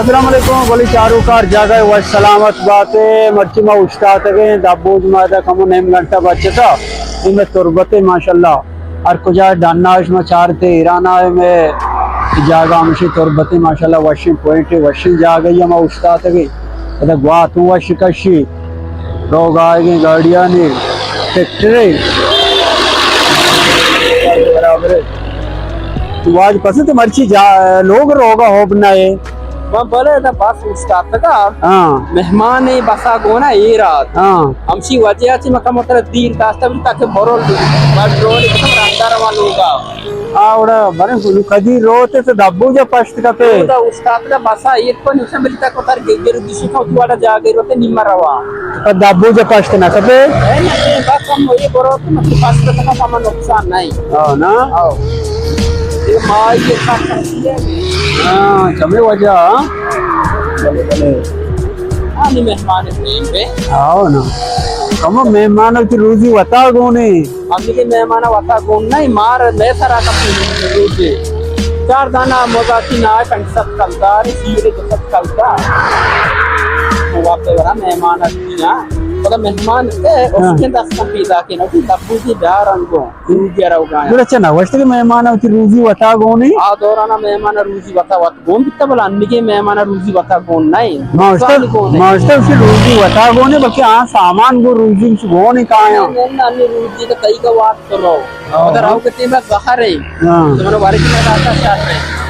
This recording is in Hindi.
अस्सलाम वालेकुम बोली चारूकार जगह व सलामत बातें मर्ची में उस्ताद गए दाबूज मादा कमो नेम घंटा बच्चे था इनमें तुरबते माशाल्लाह और कुछ डान्नाश में चार थे ईराना में जागा मशी तुरबते माशाल्लाह वशिंग पॉइंट वशिंग जा गई हम उस्ताद गई अदा गुआ तू वश कशी लोग आएंगे गाड़ियां ने ट्रैक्टर बराबर तू आज पसंद मर्ची जा लोग रोगा हो बनाए बोले था बस स्टार्ट का मेहमान है बसा गोना ये रात हमसी वजह से मका मतलब दीर कास्ता भी ताके बरोल बट रोल एकदम रंगार वालोगा आवड़ा बरे सुनु कदी रोते तो दब्बू जो पश्त का पे तो उस्ताद का बसा एक को निशा मिलता को तार गेगर दिशा को तुवाड़ा जागे रोते निम्मा रवा पर दब्बू जो पश्त ना कपे है ना ये बात हम ये बरोल तो मतलब पश्त का काम नुकसान नहीं आओ ना आओ ये माँ ये काम करती है चमे वजह नहीं मेहमान पे आओ ना कम मेहमानों की रोजी बता गोने हमने के मेहमान वता गोन नहीं मार मैं सारा का रोजी चार दाना मोगाती ना कंसत कलदार सीरे तो सब कलदा वापे वाला मेहमान आतीना मतलब मेहमान के उसके दस कंपीदा के ना कि दब्बू की प्यार अंगो रोजी रहोगा तो अच्छा ना वैसे के मेहमानों की रोजी बता गोने आ दौराना मेहमान रोजी बता वत गोन कितना बोला अन्य के मेहमान रोजी बता गोन नहीं मास्टर उसकी रोजी बता गोने बाकी हाँ सामान को रोजी गोने कहाँ है अन्य रोजी का कई का बात कर रहा हूँ अगर आओ कितने में बाहर है तो मैंने बारिश में आता है